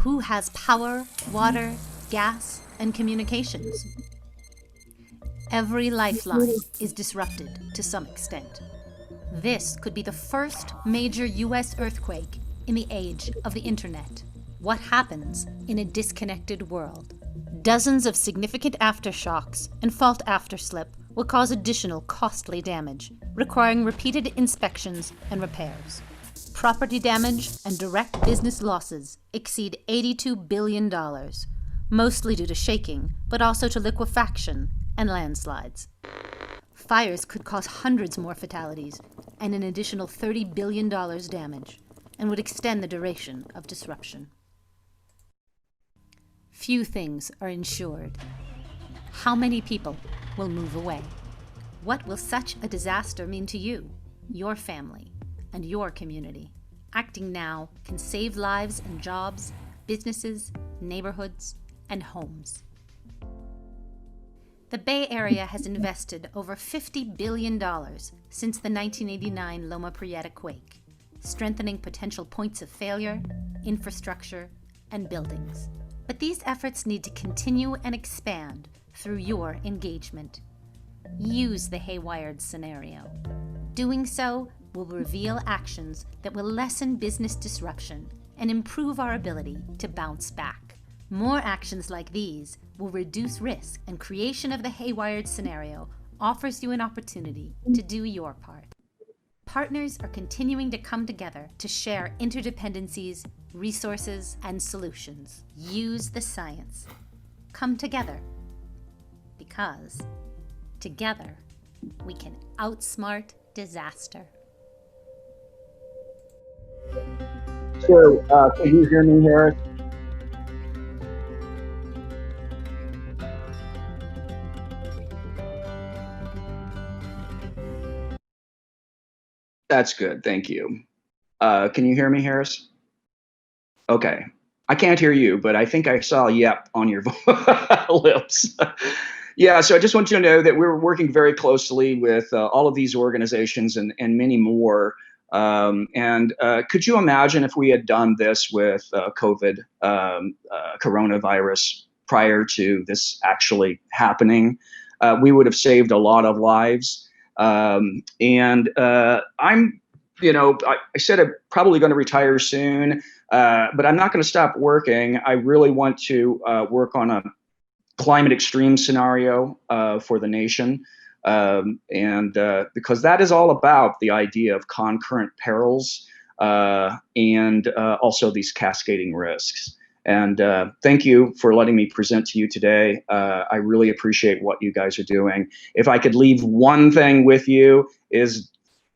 Who has power, water, gas, and communications? Every lifeline is disrupted to some extent. This could be the first major US earthquake in the age of the internet. What happens in a disconnected world? Dozens of significant aftershocks and fault afterslip will cause additional costly damage, requiring repeated inspections and repairs. Property damage and direct business losses exceed $82 billion, mostly due to shaking, but also to liquefaction and landslides. Fires could cause hundreds more fatalities and an additional $30 billion damage, and would extend the duration of disruption. Few things are insured. How many people will move away? What will such a disaster mean to you, your family, and your community? Acting now can save lives and jobs, businesses, neighborhoods, and homes. The Bay Area has invested over $50 billion since the 1989 Loma Prieta quake, strengthening potential points of failure, infrastructure, and buildings. But these efforts need to continue and expand through your engagement. Use the HayWired Scenario. Doing so will reveal actions that will lessen business disruption and improve our ability to bounce back. More actions like these will reduce risk, and creation of the HayWired Scenario offers you an opportunity to do your part. Partners are continuing to come together to share interdependencies, resources, and solutions. Use the science. Come together, because together we can outsmart disaster. So, can you hear me, Harris? That's good. Thank you. Can you hear me, Harris? Okay. I can't hear you, but I think I saw yep on your lips. Yeah, so I just want you to know that we're working very closely with all of these organizations and many more. Could you imagine if we had done this with COVID, coronavirus, prior to this actually happening? We would have saved a lot of lives. I'm, I said I'm probably going to retire soon, but I'm not going to stop working. I really want to work on a climate extreme scenario for the nation. Because that is all about the idea of concurrent perils and also these cascading risks. And thank you for letting me present to you today. I really appreciate what you guys are doing. If I could leave one thing with you is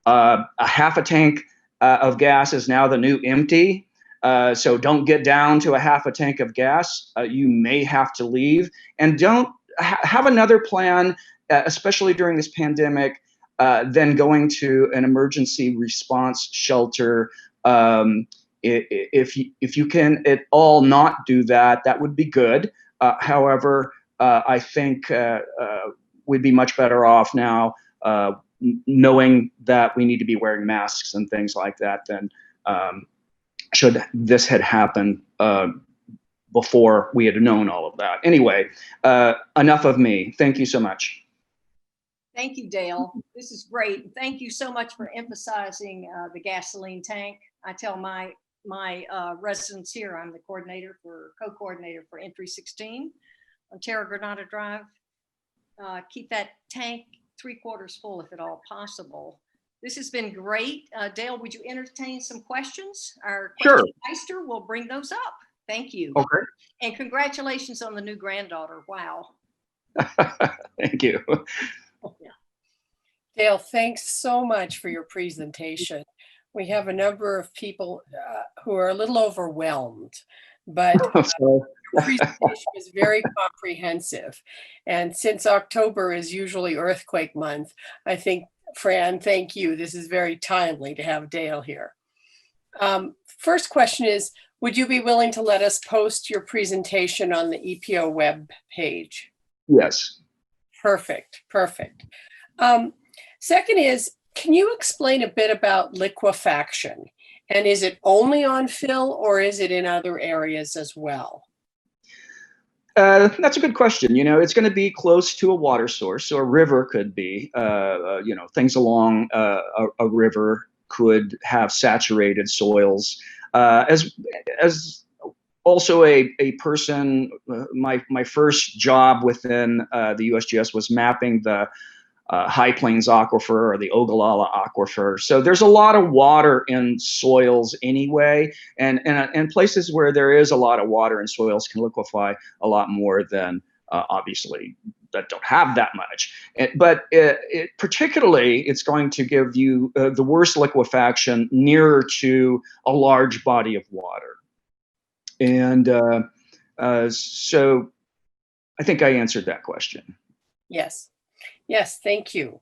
a half a tank of gas is now the new empty. So don't get down to a half a tank of gas. You may have to leave, and don't have another plan, especially during this pandemic, than going to an emergency response shelter. If you can at all not do that, that would be good. However, I think we'd be much better off now knowing that we need to be wearing masks and things like that than should this had happened before we had known all of that. Anyway, enough of me. Thank you so much. Thank you, Dale. This is great. Thank you so much for emphasizing the gasoline tank. I tell my residents here, I'm the co-coordinator for Entry 16 on Terra Granada Drive. Keep that tank 3/4 full if at all possible. This has been great. Dale, would you entertain some questions? Our question meister will bring those up. Thank you. Okay. And congratulations on the new granddaughter. Wow. Thank you. Yeah. Dale, thanks so much for your presentation. We have a number of people who are a little overwhelmed, but your presentation is very comprehensive. And since October is usually earthquake month, I think, Fran, thank you. This is very timely to have Dale here. First question is, would you be willing to let us post your presentation on the EPO web page? Yes. Perfect, perfect. Second is, can you explain a bit about liquefaction And is it only on fill or is it in other areas as well? That's a good question. You know, it's going to be close to a water source. So a river could be, you know, things along a river could have saturated soils. As also a person, my first job within the USGS was mapping the High Plains Aquifer or the Ogallala Aquifer. So there's a lot of water in soils anyway, and places where there is a lot of water in soils can liquefy a lot more than obviously that don't have that much. But particularly, it's going to give you the worst liquefaction nearer to a large body of water. And so I think I answered that question. Yes. Yes, thank you.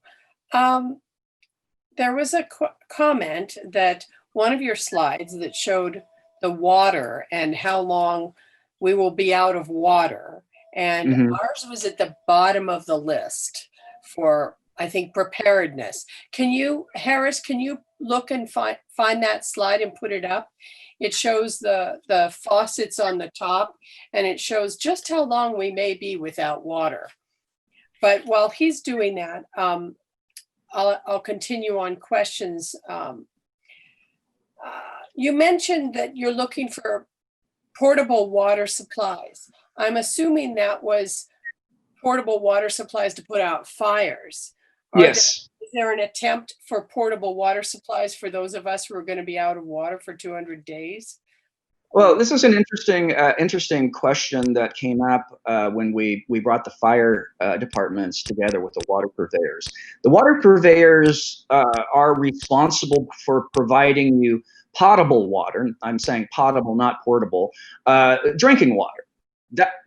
There was a comment that one of your slides that showed the water and how long we will be out of water. And ours was at the bottom of the list for, I think, preparedness. Can you, Harris, can you look and find that slide and put it up? It shows the faucets on the top, and it shows just how long we may be without water. But while he's doing that, I'll continue on questions. You mentioned that you're looking for portable water supplies. I'm assuming that was portable water supplies to put out fires. Yes. Is there an attempt for portable water supplies for those of us who are going to be out of water for 200 days? Well, this is an interesting question that came up when we brought the fire departments together with the water purveyors. The water purveyors are responsible for providing you potable water. I'm saying potable, not portable, drinking water.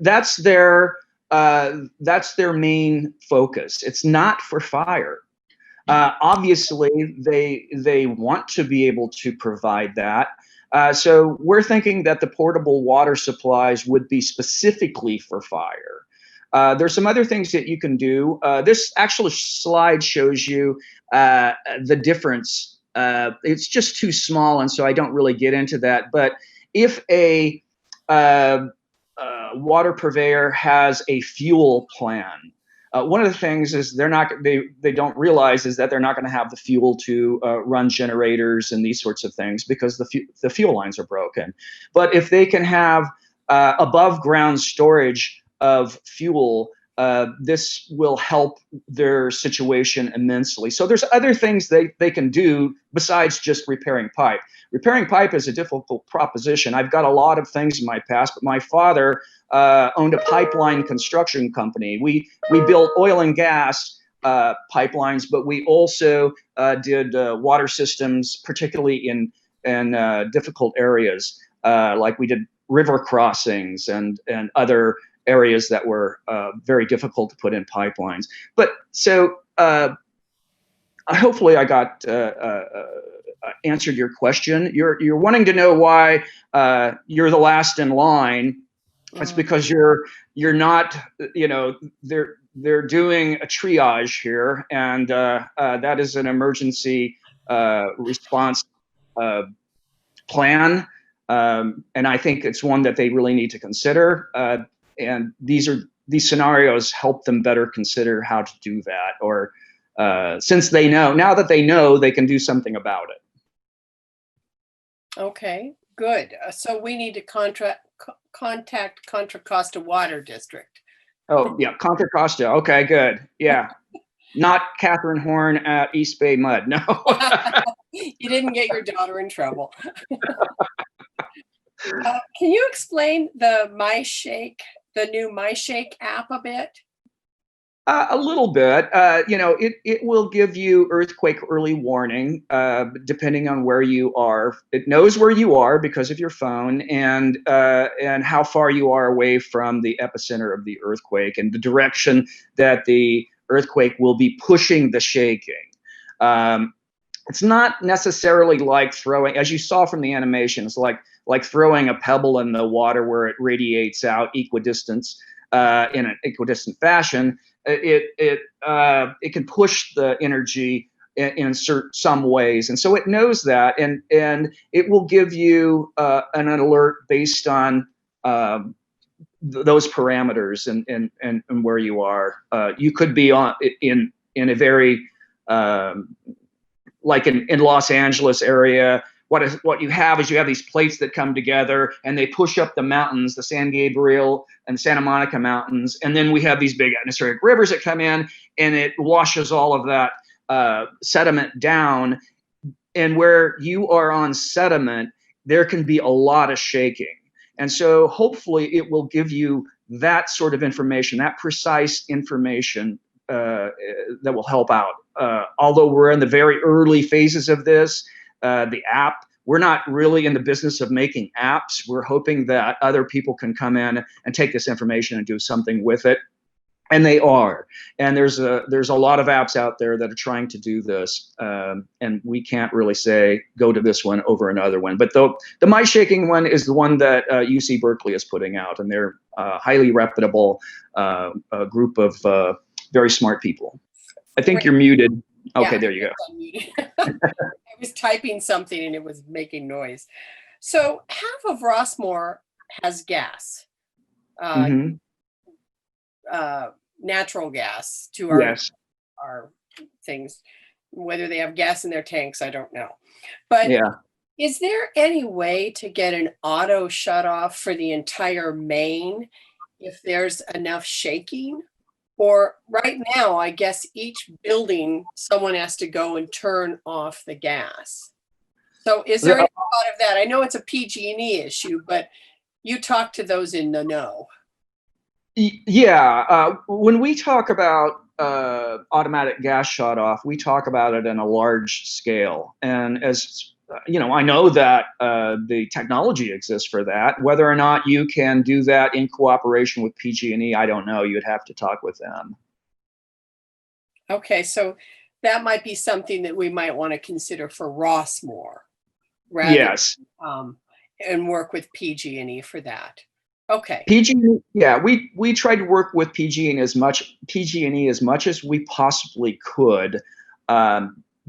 That's their main focus. It's not for fire. Obviously, they want to be able to provide that. So we're thinking that the portable water supplies would be specifically for fire. There's some other things that you can do. This actual slide shows you the difference. It's just too small, and so I don't really get into that. But if a water purveyor has a fuel plan, one of the things is they don't realize is that they're not going to have the fuel to run generators and these sorts of things because the fuel lines are broken. But if they can have above ground storage of fuel, this will help their situation immensely. So there's other things they can do besides just repairing pipe. Repairing pipe is a difficult proposition. I've got a lot of things in my past, but my father owned a pipeline construction company. We built oil and gas pipelines, but we also did water systems, particularly in difficult areas, like we did river crossings and other areas that were very difficult to put in pipelines. But so hopefully I got answered your question. You're wanting to know why you're the last in line. It's because you're not, you know, they're doing a triage here, and that is an emergency response plan, and I think it's one that they really need to consider. And these scenarios help them better consider how to do that, or since they know now that they know, they can do something about it. Okay, good. So we need to contact Contra Costa Water District. Oh, yeah, Contra Costa. Okay, good. Yeah. Not Catherine Horn at East Bay Mud. No. You didn't get your daughter in trouble. Can you explain the new MyShake app a bit? A little bit. You know, it will give you earthquake early warning, depending on where you are. It knows where you are because of your phone, and how far you are away from the epicenter of the earthquake and the direction that the earthquake will be pushing the shaking. It's not necessarily like throwing, as you saw from the animation, it's like throwing a pebble in the water where it radiates out equidistant in an equidistant fashion. It can push the energy in some ways. And so it knows that, and it will give you an alert based on those parameters and where you are. You could be in a very like in Los Angeles area. What you have is you have these plates that come together and they push up the mountains, the San Gabriel and Santa Monica mountains, and then we have these big atmospheric rivers that come in and it washes all of that sediment down. And where you are on sediment, there can be a lot of shaking. And so hopefully it will give you that sort of information, that precise information that will help out. Although we're in the very early phases of this, the app, we're not really in the business of making apps. We're hoping that other people can come in and take this information and do something with it. And they are. And there's a lot of apps out there that are trying to do this. And we can't really say, go to this one over another one. But the My Shaking one is the one that UC Berkeley is putting out. And they're a highly reputable group of very smart people. I think you're muted. Okay, Yeah, there you go. I was typing something and it was making noise. So half of Rossmoor has gas. Natural gas to our things. Whether they have gas in their tanks, I don't know. But is there any way to get an auto shut off for the entire main if there's enough shaking? Or right now, I guess each building, someone has to go and turn off the gas. So is there any thought of that? I know it's a PG&E issue, but you talk to those in the know. Yeah, when we talk about automatic gas shut off, we talk about it in a large scale. And as you know, I know that the technology exists for that. Whether or not you can do that in cooperation with PG&E, I don't know. You'd have to talk with them. Okay, so that might be something that we might want to consider for Rossmoor, rather Yes. And work with PG&E for that. Okay. PG&E, yeah, we tried to work with PG&E as much as we possibly could.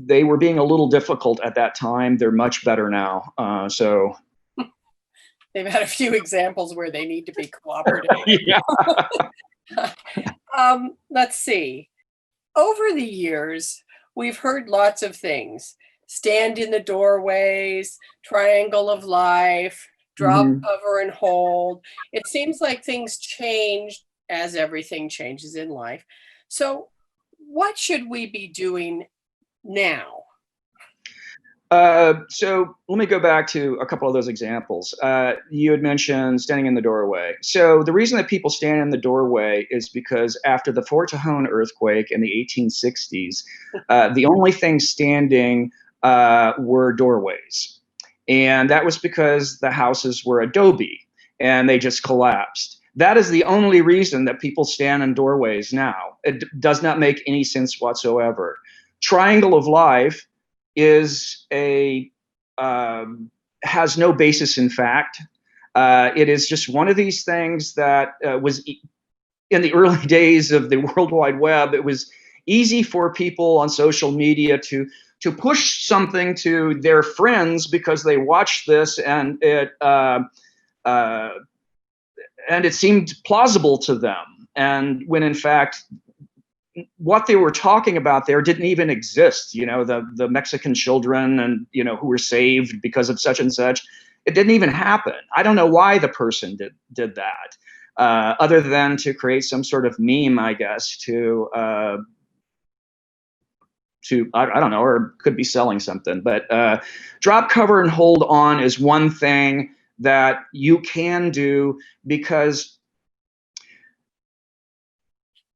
They were being a little difficult at that time. They're much better now. So they've had a few examples where they need to be cooperative. Yeah. Let's see. Over the years, we've heard lots of things. Stand in the doorways, triangle of life, drop, cover, and hold. It seems like things change as everything changes in life. So what should we be doing now? So let me go back to a couple of those examples. You had mentioned standing in the doorway. So the reason that people stand in the doorway is because after the Fort Tejon earthquake in the 1860s, the only thing standing were doorways. And that was because the houses were adobe and they just collapsed. That is the only reason that people stand in doorways now. It does not make any sense whatsoever. Triangle of life is has no basis in fact. It is just one of these things that was in the early days of the World Wide Web. It was easy for people on social media to push something to their friends because they watched this and it seemed plausible to them. And when in fact, what they were talking about there didn't even exist. You know, the Mexican children and, you know, who were saved because of such and such. It didn't even happen. I don't know why the person did that, other than to create some sort of meme, I guess, to I don't know, or could be selling something. But drop, cover, and hold on is one thing that you can do, because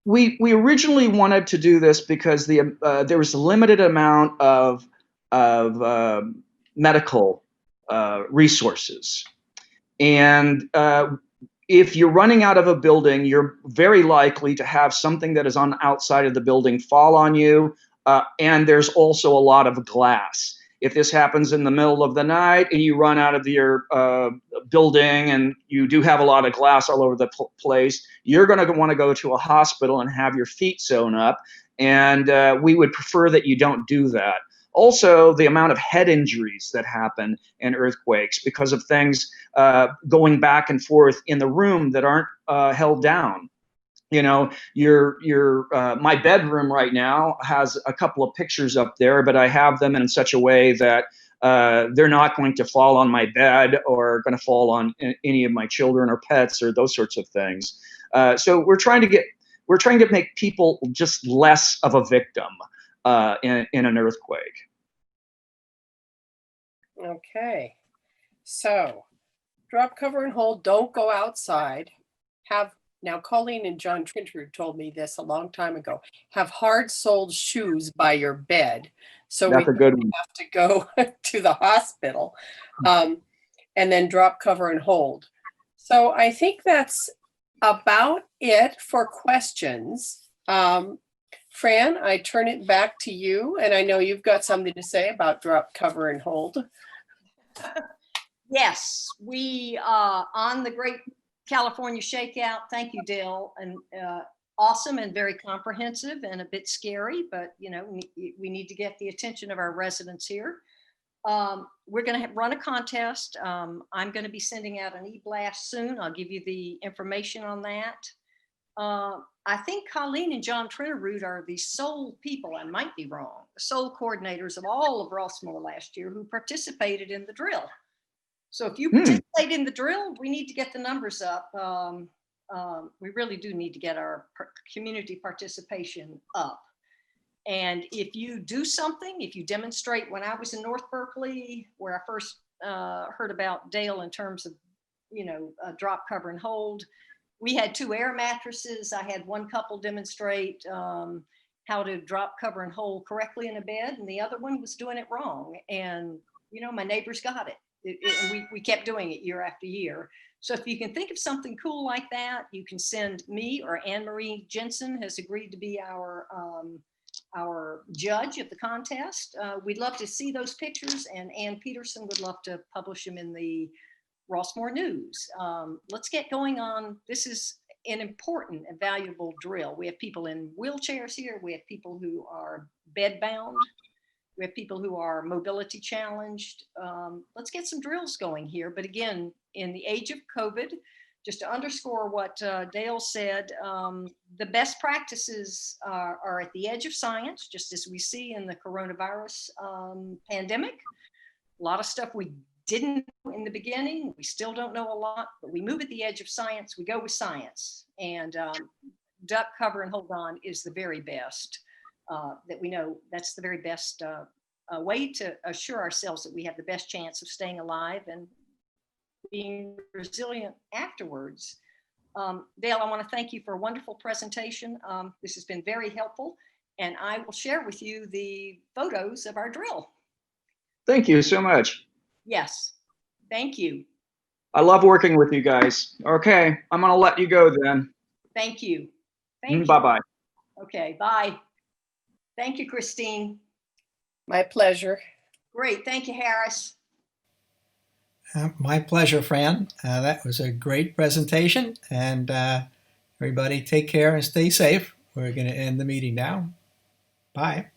we originally wanted to do this because there was a limited amount of medical resources, and if you're running out of a building, you're very likely to have something that is on the outside of the building fall on you. And there's also a lot of glass. If this happens in the middle of the night and you run out of your building and you do have a lot of glass all over the place, you're going to want to go to a hospital and have your feet sewn up. And we would prefer that you don't do that. Also, the amount of head injuries that happen in earthquakes because of things going back and forth in the room that aren't held down. You know, my bedroom right now has a couple of pictures up there, but I have them in such a way that they're not going to fall on my bed or going to fall on any of my children or pets or those sorts of things. So we're trying to make people just less of a victim in an earthquake. Okay, so drop, cover, and hold. Don't go outside. Now, Colleen and John Trinterud told me this a long time ago. Have hard-soled shoes by your bed, so That's we a good don't one. have to go to the hospital. And then drop, cover, and hold. So I think that's about it for questions. Fran, I turn it back to you, and I know you've got something to say about drop, cover, and hold. Yes, we on the Great California Shakeout. Thank you, Dale, and awesome and very comprehensive and a bit scary, but you know we need to get the attention of our residents here. We're going to run a contest. I'm going to be sending out an e-blast soon. I'll give you the information on that. I think Colleen and John Trinterud are the sole people, I might be wrong, the sole coordinators of all of Rossmoor last year who participated in the drill. So if you participate in the drill, we need to get the numbers up. We really do need to get our community participation up. And if you do something, if you demonstrate, when I was in North Berkeley, where I first heard about Dale in terms of, you know, drop, cover, and hold, we had 2 air mattresses. I had one couple demonstrate how to drop, cover, and hold correctly in a bed, and the other one was doing it wrong. And, you know, my neighbors got it. And we kept doing it year after year. So if you can think of something cool like that, you can send me, or Anne-Marie Jensen has agreed to be our judge of the contest. We'd love to see those pictures, and Ann Peterson would love to publish them in the Rossmoor News. Let's get going on. This is an important and valuable drill. We have people in wheelchairs here. We have people who are bedbound. We have people who are mobility challenged. Let's get some drills going here. But again, in the age of COVID, just to underscore what Dale said, the best practices are at the edge of science, just as we see in the coronavirus pandemic. A lot of stuff we didn't know in the beginning. We still don't know a lot, but we move at the edge of science. We go with science. And duck, cover, and hold on is the very best that we know. That's the very best way to assure ourselves that we have the best chance of staying alive and being resilient afterwards. Dale, I want to thank you for a wonderful presentation. This has been very helpful, and I will share with you the photos of our drill. Thank you so much. Yes, thank you. I love working with you guys. Okay, I'm going to let you go then. Thank you. Thank you. Bye-bye. Okay, bye. Thank you, Christine. My pleasure. Great, thank you, Harris. My pleasure, Fran. That was a great presentation, and everybody take care and stay safe. We're going to end the meeting now. Bye.